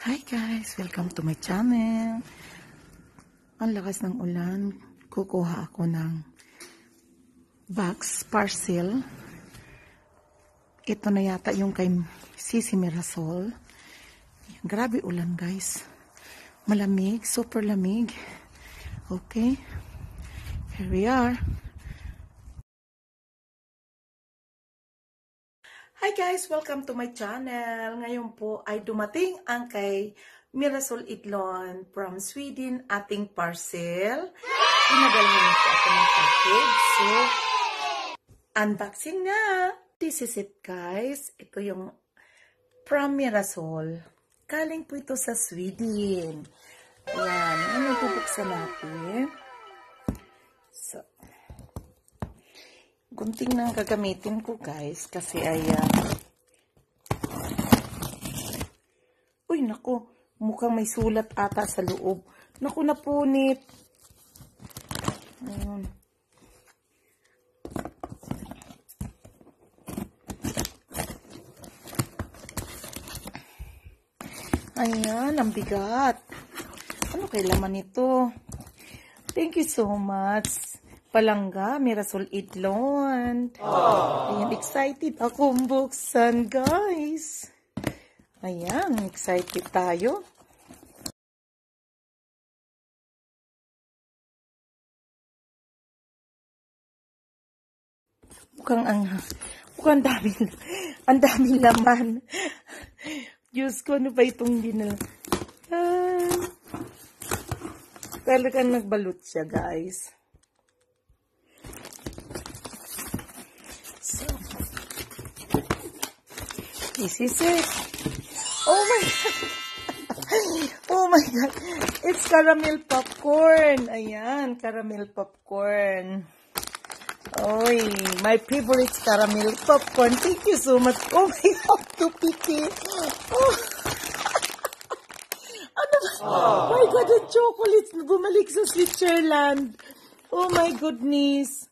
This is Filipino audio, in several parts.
Hi guys! Welcome to my channel. Ang lakas ng ulan. Kukuha ako ng box parcel. Ito na yata yung kay Sisi Mirasol. Grabe ulan guys. Malamig. Super lamig. Okay. Here we are. Hi guys! Welcome to my channel. Ngayon po ay dumating ang kay Mirasol Idlon from Sweden ating parcel. Pinadalhan ko ako ng package. So, unboxing na! This is it guys. Ito yung from Mirasol. Galing po ito sa Sweden. Ayan. Ano bubuksan natin? So, gunting nang gagamitin ko guys kasi ayan. Uy naku, mukhang may sulat ata sa loob. Naku, napunit. Ayan. Ayan, ang bigat. Ano kay laman nito? Thank you so much. Palangga, Mirasol Idlon. Ayan, excited akong buksan, guys. Ayan, excited tayo. Mukhang ang daming laman. Diyos ko, ano ba itong dinala? Talagang nagbalot siya, guys. This is it. Oh my God. Oh my God. It's caramel popcorn. Ayan, caramel popcorn. Oy, my favorite caramel popcorn. Thank you so much. Oh my God, to picky. Oh. Ano ba? Oh my God, the chocolates bumalik sa Switzerland. Oh my goodness.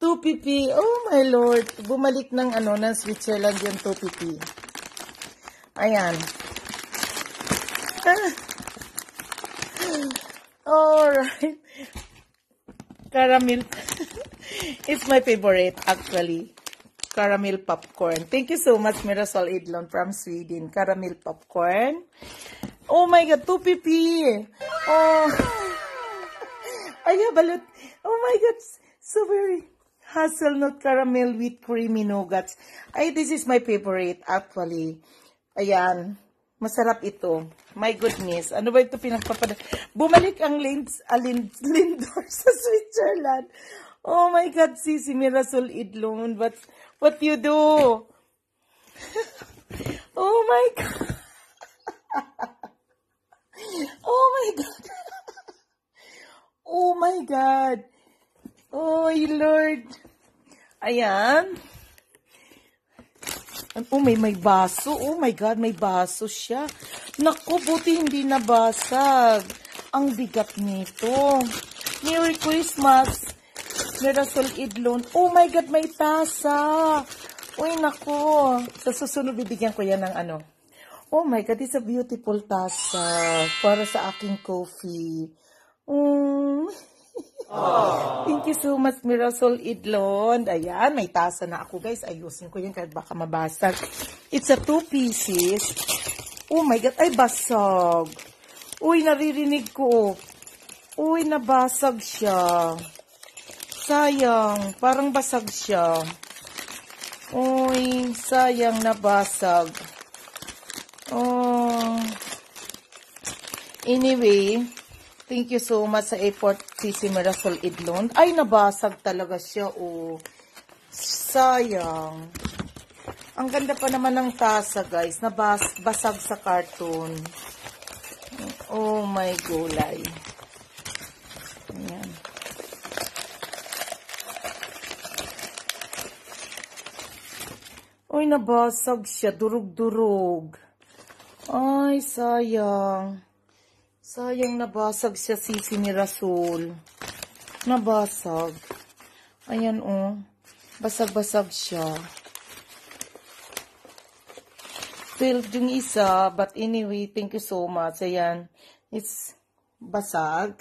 2PP. Oh my Lord. Bumalik ng ng Switzerland yung 2PP. Ayan. Alright. Caramel. It's my favorite actually. Caramel popcorn. Thank you so much Mirasol Idlon from Sweden. Caramel popcorn. Oh my God. 2PP. Oh. Ay, balot. Oh my God. So very hazelnut caramel with creamy nougats. Ay, this is my favorite actually. Ayan. Masarap ito. My goodness. Ano ba ito pinagpapada? Bumalik ang Lindor sa Switzerland. Oh my God, Sisi Mirasol Idlon. What you do? Oh my God. Oh my God. Oh my God. Oh, Lord. Ayan. Oh, may baso. Oh my God, may baso siya. Naku, buti hindi nabasag. Ang bigat nito. Merry Christmas, Mirasol Idlon. Oh my God, may tasa. Uy, naku. Sa susunod, bibigyan ko yan ng Oh my God, it's a beautiful tasa para sa aking coffee. Thank you so much, Mirasol Idlon. Ayan, may tasa na ako, guys. Ayusin ko yan kahit baka mabasag. It's a 2 pieces. Oh my God, ay basag. Uy, naririnig ko. Uy, nabasag siya. Sayang, parang basag siya. Uy, sayang nabasag. Oh. Anyway, thank you so much sa effort, Sisi Mirasol Idlon. Ay, nabasag talaga siya, oh. Sayang. Ang ganda pa naman ng tasa, guys. Basag sa carton. Oh, my gulay. Ayan. Uy, nabasag siya. Durug-durug. Ay, sayang. Sayang nabasag siya, Sisi Mirasol. Nabasag. Ayan, oh. Basag-basag siya. 12 yung isa. But anyway, thank you so much. Ayan. It's basag.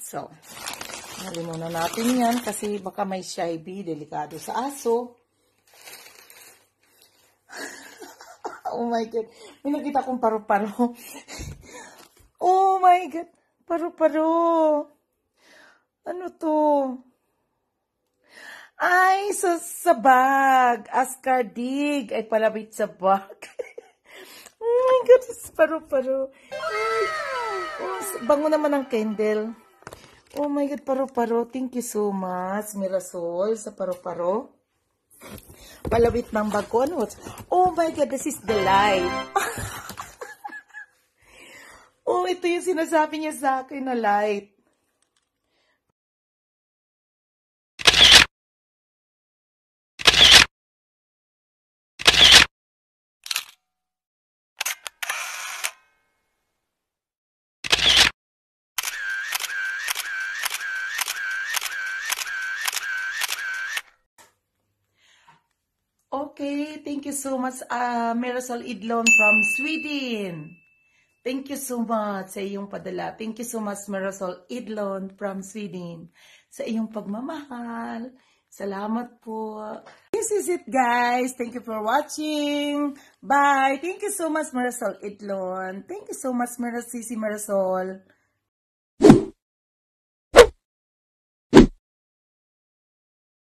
So, hali muna natin yan kasi baka may shy bee. Delikado sa aso. Oh my God. May nakita kong paru-paro. Oh my God. Paru-paro. Ano to? Ay, sa bag. Ascardig. Ay, palabit sa bag. Oh my God. Paru-paro. Ay. Oh, bango naman ang candle. Oh my God. Paru-paro. Thank you so much, Mirasol, sa paru-paro. Palawit ng bag ko. Ano? Oh my God, this is the light. Oh, ito yung sinasabi niya sa akin na light. Okay, thank you so much, Mirasol Idlon from Sweden. Thank you so much sa iyong padala. Thank you so much, Mirasol Idlon from Sweden, sa iyong pagmamahal. Salamat po. This is it, guys. Thank you for watching. Bye. Thank you so much, Mirasol Idlon. Thank you so much, Mirasol.